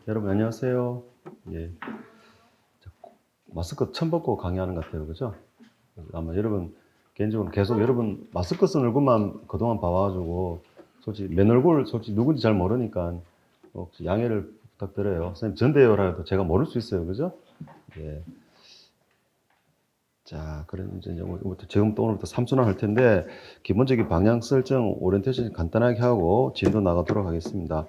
여러분 안녕하세요. 예, 마스크 처음 벗고 강의하는 것 같아요, 그죠? 아마 여러분 개인적으로 계속 여러분 마스크 쓴 얼굴만 그동안 봐와가지고 솔직히 맨 얼굴 솔직히 누군지 잘 모르니까 혹시 양해를 부탁드려요. 선생님 전대요라 해도 제가 모를 수 있어요, 그죠? 예. 자, 그럼 이제 지금부터 오늘부터 3순환 할 텐데 기본적인 방향 설정, 오리엔테이션 간단하게 하고 진도 나가도록 하겠습니다.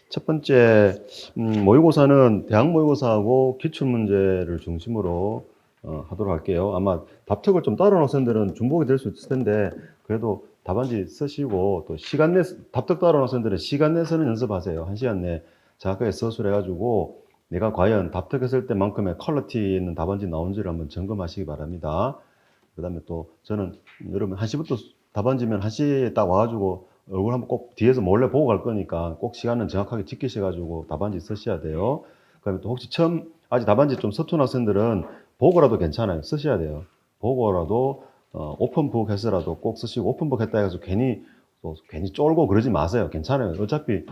첫 번째, 모의고사는 대학 모의고사하고 기출문제를 중심으로 하도록 할게요. 아마 답특을 좀 따라온 학생들은 중복이 될 수 있을 텐데, 그래도 답안지 쓰시고, 또 시간 내, 답특 따라온 학생들은 시간 내서는 연습하세요. 1시간 내 정확하게 서술해가지고, 내가 과연 답특했을 때만큼의 퀄리티 있는 답안지 나온지를 한번 점검하시기 바랍니다. 그 다음에 또 저는 여러분 1시부터 답안지면 1시에 딱 와가지고 얼굴 한번 꼭 뒤에서 몰래 보고 갈 거니까 꼭 시간은 정확하게 지키셔가지고 답안지 쓰셔야 돼요. 그 다음에 또 혹시 처음 아직 답안지 좀 서툰 학생들은 보고라도 괜찮아요. 쓰셔야 돼요. 보고라도 오픈북 해서라도 꼭 쓰시고, 오픈북 했다 해서 괜히 쫄고 그러지 마세요. 괜찮아요. 어차피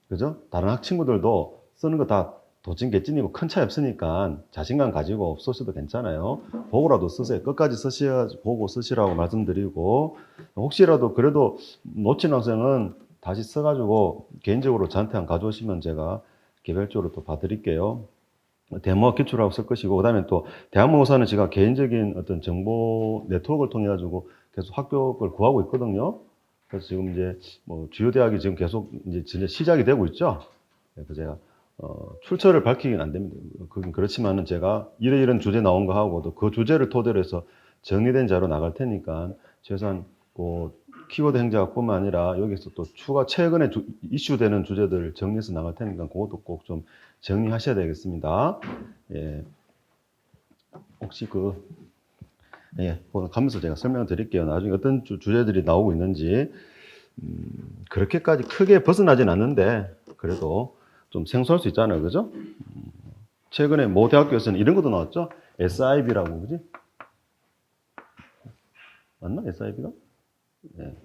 그죠? 다른 학 친구들도 쓰는 거 다 도찐개찐이고 큰 차이 없으니까 자신감 가지고 쓰셔도 괜찮아요. 보고라도 쓰세요. 끝까지 보고 쓰시라고 말씀드리고, 혹시라도 그래도 놓친 학생은 다시 써가지고 개인적으로 저한테 한 가져오시면 제가 개별적으로 또 봐드릴게요. 데모 기출하고 쓸 것이고, 그 다음에 또 대학모의고사는 제가 개인적인 어떤 정보 네트워크를 통해 가지고 계속 합격을 구하고 있거든요. 그래서 지금 이제 뭐 주요 대학이 지금 계속 이제 진짜 시작이 되고 있죠. 그래서 제가 출처를 밝히긴 안 됩니다. 그건 그렇지만은 제가 이런 주제 나온 거 하고도 그 주제를 토대로 해서 정리된 자료 나갈 테니까 최소한 그 키워드 행자뿐만 아니라 여기서 또 추가 최근에 이슈되는 주제들 정리해서 나갈 테니까 그것도 꼭 좀 정리하셔야 되겠습니다. 예. 혹시 가면서 제가 설명을 드릴게요. 나중에 어떤 주제들이 나오고 있는지. 그렇게까지 크게 벗어나진 않는데, 그래도 좀 생소할 수 있잖아요. 그죠? 최근에 모 대학교에서는 이런 것도 나왔죠? SIB라고, 그지? 맞나? SIB가? 네.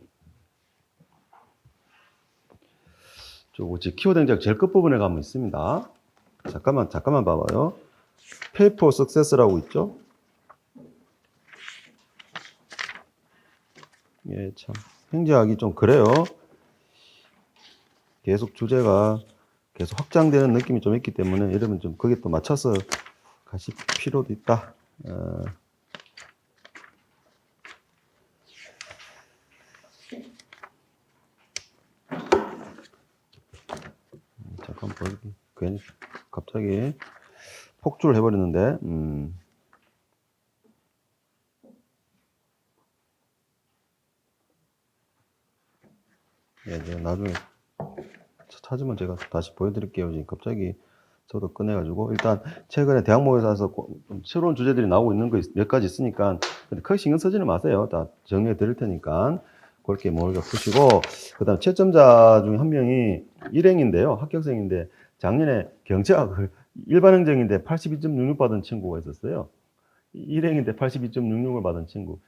키워드 행적 제일 끝부분에 가면 있습니다. 잠깐만 봐봐요. Pay for Success라고 있죠? 예, 참. 행제하기 좀 그래요. 계속 주제가 계속 확장되는 느낌이 좀 있기 때문에 여러분 좀 거기에 또 맞춰서 가실 필요도 있다. 잠깐 보여줄게. 괜히 갑자기 폭주를 해버렸는데, 예, 제가 나중에 찾으면 제가 다시 보여드릴게요. 지금 갑자기 저도 꺼내가지고, 일단 최근에 대학 모의사에서 새로운 주제들이 나오고 있는 거 몇 가지 있으니까 크게 신경 쓰지는 마세요. 다 정리해 드릴 테니까 그렇게 몰겨 푸시고, 그 다음 채점자 중에 한 명이 일행인데요, 합격생인데 작년에 경제학 일반 행정인데 82.66 받은 친구가 있었어요. 일행인데 82.66을 받은 친구.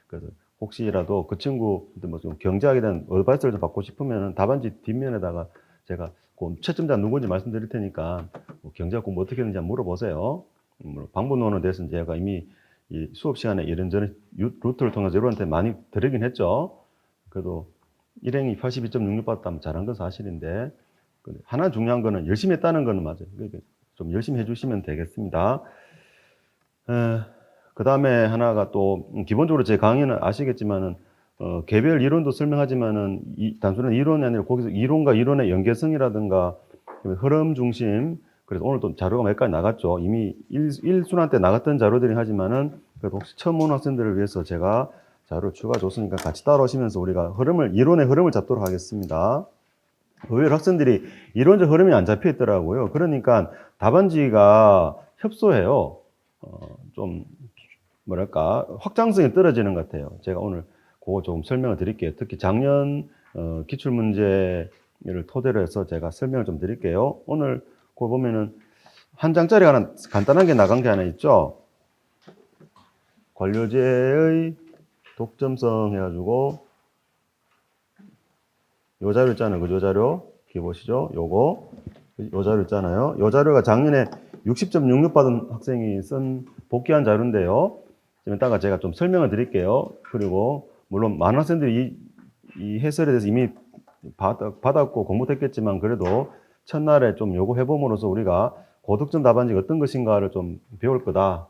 그래서 혹시라도 그 친구한테 뭐 좀 경제학에 대한 어드바이스를 좀 받고 싶으면 답안지 뒷면에다가 제가 그 채점자 누군지 말씀드릴 테니까 뭐 경제학 공부 어떻게 했는지 한번 물어보세요. 방법론에 대해서는 제가 이미 이 수업 시간에 이런저런 루트를 통해서 여러분한테 많이 드리긴 했죠. 그래도 일행이 82.66 받았다면 잘한 건 사실인데, 하나 중요한 거는 열심히 했다는 거는 맞아요. 그러니까 좀 열심히 해주시면 되겠습니다. 그 다음에 하나가 또, 기본적으로 제 강의는 아시겠지만은, 개별 이론도 설명하지만은, 단순한 이론이 아니라 거기서 이론과 이론의 연계성이라든가, 흐름 중심, 그래서 오늘 또 자료가 몇 가지 나갔죠. 이미 1순환 때 나갔던 자료들이 하지만은, 그래도 혹시 처음 온 학생들을 위해서 제가 자료를 추가 줬으니까 같이 따라오시면서 우리가 이론의 흐름을 잡도록 하겠습니다. 의외로 학생들이 이론적 흐름이 안 잡혀 있더라고요. 그러니까 답안지가 협소해요. 좀 뭐랄까 확장성이 떨어지는 것 같아요. 제가 오늘 그거 조금 설명을 드릴게요. 특히 작년 기출문제를 토대로 해서 제가 설명을 좀 드릴게요. 오늘 그거 보면은 한 장짜리 하나 간단하게 나간 게 하나 있죠. 관료제의 독점성 해가지고 요 자료 있잖아요. 그요 자료. 여기 보시죠. 요거. 요 자료 있잖아요. 요 자료가 작년에 60.66 받은 학생이 쓴 복귀한 자료인데요. 좀 이따가 제가 좀 설명을 드릴게요. 그리고 물론 많은 학생들이 이 해설에 대해서 이미 받았고 공부했겠지만 그래도 첫날에 좀 요구해봄으로써 우리가 고득점 답안지가 어떤 것인가를 좀 배울 거다.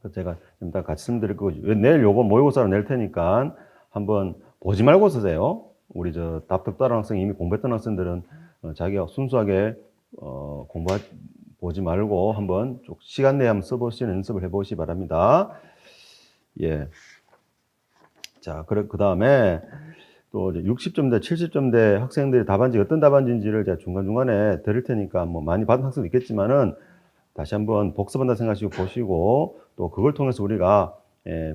그래서 제가 좀 이따 같이 말씀드릴 거고 내일 요거 모의고사로 낼 테니까 한번 보지 말고 쓰세요. 우리 저 답득 다른 학생 이미 공부했던 학생들은 자기가 순수하게 보지 말고 한번 쭉 시간 내에 한번 써보시는 연습을 해보시기 바랍니다. 예. 자, 그 다음에 또 60점대, 70점대 학생들의 답안지 어떤 답안지인지를 제가 중간중간에 드릴 테니까 뭐 많이 받은 학생도 있겠지만은 다시 한번 복습한다 생각하시고 보시고 또 그걸 통해서 우리가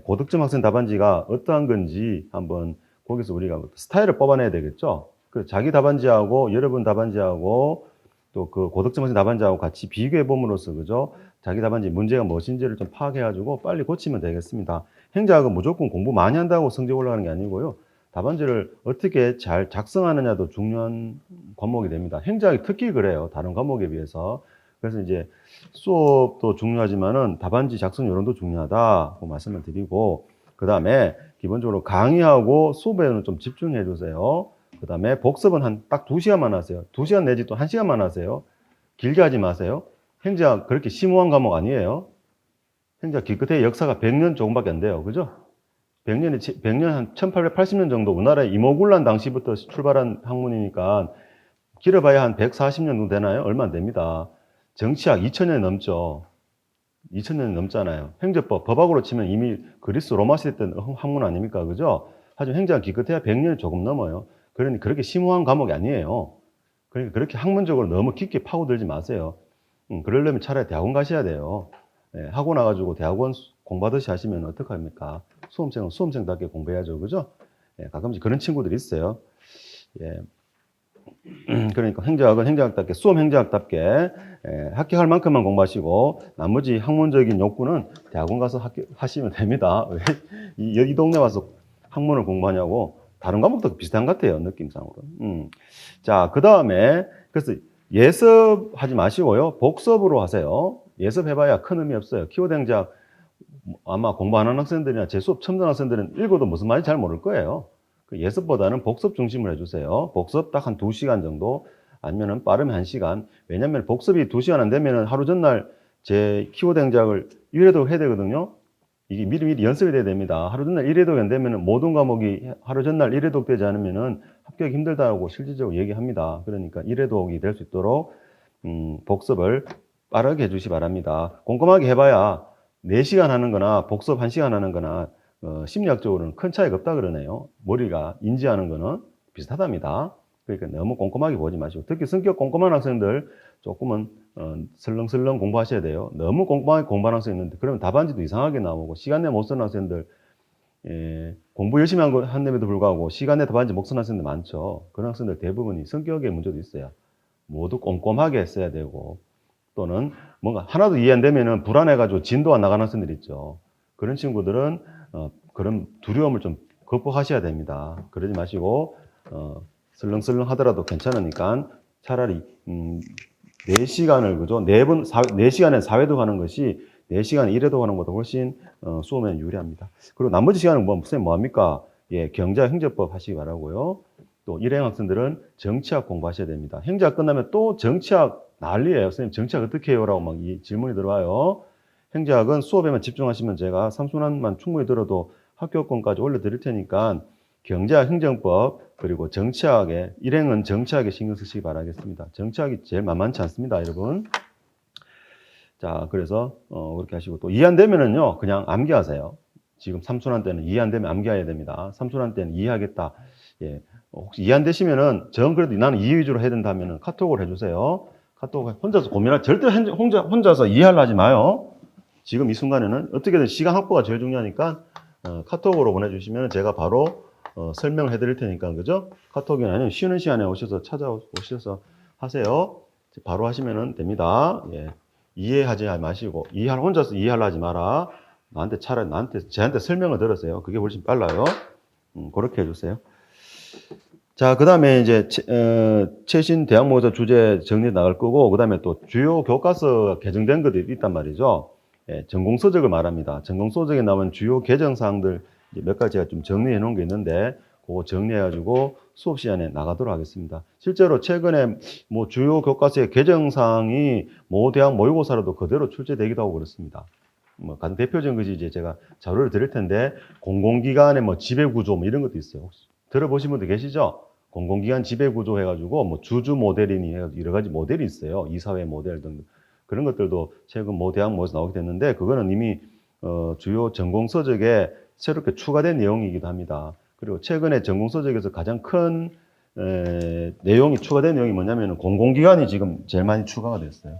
고득점 학생 답안지가 어떠한 건지 한번 거기서 우리가 스타일을 뽑아내야 되겠죠. 그 자기 답안지하고 여러분 답안지하고 또 그 고득점 학생 답안지하고 같이 비교해 봄으로써 그죠? 자기 답안지 문제가 무엇인지를 좀 파악해 가지고 빨리 고치면 되겠습니다. 행자학은 무조건 공부 많이 한다고 성적 올라가는 게 아니고요. 답안지를 어떻게 잘 작성하느냐도 중요한 과목이 됩니다. 행자학이 특히 그래요. 다른 과목에 비해서. 그래서 이제 수업도 중요하지만은 답안지 작성 요령도 중요하다고 말씀을 드리고, 그 다음에 기본적으로 강의하고 수업에는 좀 집중해 주세요. 그 다음에 복습은 한 딱 2시간만 하세요. 2시간 내지 또 1시간만 하세요. 길게 하지 마세요. 행자학 그렇게 심오한 과목 아니에요. 행자학 기껏해 역사가 100년 조금밖에 안 돼요. 그죠? 100년 한 1880년 정도 우리나라의 이모군란 당시부터 출발한 학문이니까 길어봐야 한 140년 정도 되나요? 얼마 안 됩니다. 정치학 2000년이 넘죠. 2000년이 넘잖아요. 행정법, 법학으로 치면 이미 그리스 로마 시대 때 학문 아닙니까? 그죠? 하지만 행정학 기껏해야 100년이 조금 넘어요. 그러니 그렇게 심오한 과목이 아니에요. 그러니까 그렇게 학문적으로 너무 깊게 파고들지 마세요. 그러려면 차라리 대학원 가셔야 돼요. 예, 하고 나가지고 대학원 공부하듯이 하시면 어떡합니까? 수험생은 수험생답게 공부해야죠. 그죠? 예, 가끔씩 그런 친구들이 있어요. 예. 그러니까 행정학은 행정학답게, 수험 행정학답게 합격할 만큼만 공부하시고 나머지 학문적인 욕구는 대학원 가서 하시면 됩니다. 왜 이 동네 와서 학문을 공부하냐고. 다른 과목도 비슷한 것 같아요. 느낌상으로. 자, 그 다음에 그래서 예습하지 마시고요. 복습으로 하세요. 예습해봐야 큰 의미 없어요. 키워드 행정학 아마 공부 안 하는 학생들이나 제 수업 처음 듣는 학생들은 읽어도 무슨 말인지 잘 모를 거예요. 예습보다는 복습 중심으로 해주세요. 복습 딱 한 2시간 정도 아니면은 빠르면 1시간. 왜냐면 복습이 2시간 안 되면은 하루 전날 제 키워드 행작을 1회독 해야 되거든요. 이게 미리 연습이 돼야 됩니다. 하루 전날 1회독이 안 되면은 모든 과목이 하루 전날 1회독 되지 않으면은 합격이 힘들다고 실질적으로 얘기합니다. 그러니까 1회독이 될 수 있도록 복습을 빠르게 해주시 기 바랍니다. 꼼꼼하게 해봐야 4시간 하는 거나 복습 1시간 하는 거나 심리학적으로는 큰 차이가 없다 그러네요. 머리가 인지하는 거는 비슷하답니다. 그러니까 너무 꼼꼼하게 보지 마시고 특히 성격 꼼꼼한 학생들 조금은 설렁설렁 공부하셔야 돼요. 너무 꼼꼼하게 공부하는 학생이 있는데 그러면 답안지도 이상하게 나오고 시간 내에 못 쓰는 학생들 공부 열심히 한데도 불구하고 시간 내에 답안지 못 쓰는 학생들 많죠. 그런 학생들 대부분이 성격의 문제도 있어요. 모두 꼼꼼하게 써야 되고 또는 뭔가 하나도 이해 안 되면은 불안해가지고 진도가 나가는 학생들 있죠. 그런 친구들은 그런 두려움을 좀 극복하셔야 됩니다. 그러지 마시고 설렁설렁 하더라도 괜찮으니까 차라리 4시간을 그죠? 4시간에 4회도 하는 것이 4시간에 1회도 하는 것보다 훨씬 수험에는 유리합니다. 그리고 나머지 시간은 선생님 뭐합니까? 예, 경제학 행정법 하시기 바라고요. 또 일행 학생들은 정치학 공부하셔야 됩니다. 행정학 끝나면 또 정치학 난리예요. 선생님 정치학 어떻게 해요? 라고 막 이 질문이 들어와요. 행정학은 수업에만 집중하시면 제가 3순환만 충분히 들어도 합격권까지 올려드릴 테니까 경제학 행정법 그리고 정치학에 일행은 정치학에 신경 쓰시기 바라겠습니다. 정치학이 제일 만만치 않습니다, 여러분. 자, 그래서 그렇게 하시고 또 이해 안 되면은요 그냥 암기하세요. 지금 3순환 때는 이해 안 되면 암기해야 됩니다. 3순환 때는 이해하겠다. 예, 혹시 이해 안 되시면은 전 그래도 나는 이해 위주로 해야 된다면은 카톡을 해주세요. 카톡 혼자서 절대 혼자서 이해하려 하지 마요. 지금 이 순간에는 어떻게든 시간 확보가 제일 중요하니까 카톡으로 보내주시면 제가 바로 설명을 해드릴 테니까 그죠? 카톡이 아니면 쉬는 시간에 찾아오셔서 하세요. 바로 하시면 됩니다. 예. 이해하지 마시고 혼자서 이해하려 하지 마라. 저한테 설명을 들으세요. 그게 훨씬 빨라요. 그렇게 해주세요. 자, 그다음에 이제 최신 대학 모의고사 주제 정리 나갈 거고, 그다음에 또 주요 교과서 개정된 것들이 있단 말이죠. 예, 전공 서적을 말합니다. 전공 서적에 나온 주요 개정 사항들 몇 가지 제가 좀 정리해 놓은 게 있는데, 그거 정리해 가지고 수업 시간에 나가도록 하겠습니다. 실제로 최근에 뭐 주요 교과서의 개정 사항이 모 대학 모의고사로도 그대로 출제되기도 하고 그렇습니다. 뭐 가장 대표적인 것이 이제 제가 자료를 드릴 텐데, 공공기관의 뭐 지배구조 뭐 이런 것도 있어요. 혹시 들어보신 분들 계시죠? 공공기관 지배구조 해가지고 뭐 주주 모델이니 해가지고 여러 가지 모델이 있어요. 이사회 모델 등 그런 것들도 최근 모 대학 모에서 나오게 됐는데, 그거는 이미 주요 전공 서적에 새롭게 추가된 내용이기도 합니다. 그리고 최근에 전공 서적에서 가장 큰 내용이 추가된 내용이 뭐냐면 공공기관이 지금 제일 많이 추가가 됐어요.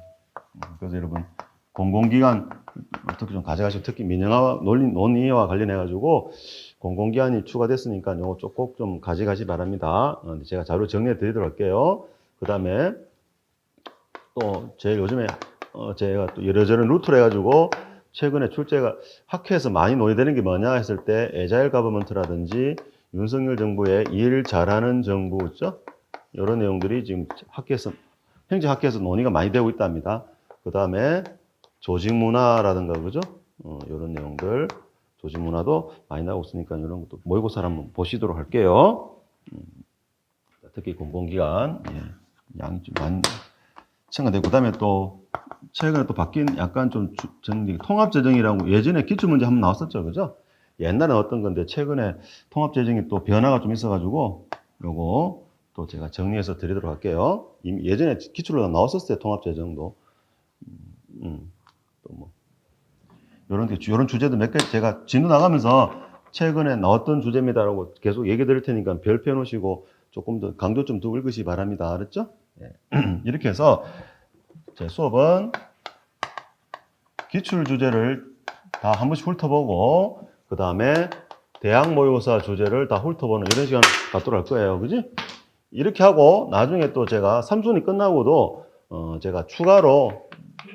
그래서 여러분 공공기관 어떻게 좀 가져가시고, 특히 민영화 논의와 관련해 가지고 공공기관이 추가됐으니까 요거 꼭 좀 가져가시 바랍니다. 제가 자료 정리해 드리도록 할게요. 그 다음에 또 제일 요즘에 제가 또 이러저런 루트를 해가지고 최근에 출제가 학회에서 많이 논의되는 게 뭐냐 했을 때, 에자일 가버먼트라든지 윤석열 정부의 일 잘하는 정부 있죠? 이런 내용들이 지금 행정학회에서 논의가 많이 되고 있답니다. 그 다음에 조직 문화라든가 그죠? 이런 내용들, 조직 문화도 많이 나오고 있으니까 이런 것도 모의고사를 한번 보시도록 할게요. 특히 공공기관 양이 좀 많이 첨가되고, 그다음에 또 최근에 또 바뀐 약간 좀 통합재정이라고, 예전에 기출문제 한번 나왔었죠, 그죠? 옛날엔 어떤 건데 최근에 통합재정이 또 변화가 좀 있어가지고 요거 또 제가 정리해서 드리도록 할게요. 이미 예전에 기출로 나왔었어요, 통합재정도. 또 뭐 요런 주제도 몇 가지 제가 진도 나가면서 최근에 나왔던 주제입니다라고 계속 얘기 드릴 테니까 별표 해 놓으시고 조금 더 강도 좀 두고 읽으시기 바랍니다. 알았죠? 예. 이렇게 해서 제 수업은 기출 주제를 다 한 번씩 훑어보고, 그 다음에 대학 모의고사 주제를 다 훑어보는 이런 시간 갖도록 할 거예요. 그지? 이렇게 하고 나중에 또 제가 3순위 끝나고도 제가 추가로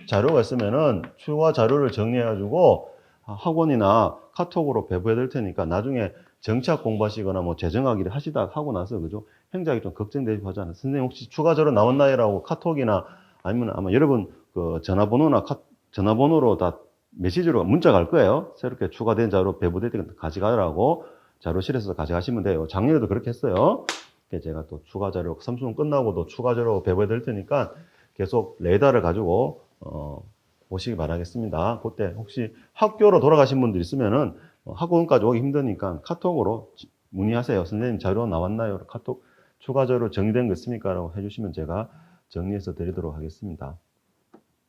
자료가 있으면은 추가 자료를 정리해가지고 학원이나 카톡으로 배부해 드릴 테니까, 나중에 정치학 공부하시거나 뭐 재정학을 하시다 하고 나서 그죠? 행정이 좀 걱정되고 하잖아요. 선생님 혹시 추가 자료 나왔나요?라고 카톡이나 아니면 아마 여러분 그 전화번호로 다 메시지로 문자 갈 거예요. 새롭게 추가된 자료 배부될 때 가져가라고 자료실에서 가져가시면 돼요. 작년에도 그렇게 했어요. 제가 또 추가 자료, 삼수는 끝나고도 추가 자료 배부해 드릴 테니까 계속 레이더를 가지고 보시기 바라겠습니다. 그때 혹시 학교로 돌아가신 분들 있으면은 학원까지 오기 힘드니까 카톡으로 문의하세요. 선생님 자료 나왔나요? 카톡 추가 자료 정리된 거 있습니까? 라고 해주시면 제가 정리해서 드리도록 하겠습니다.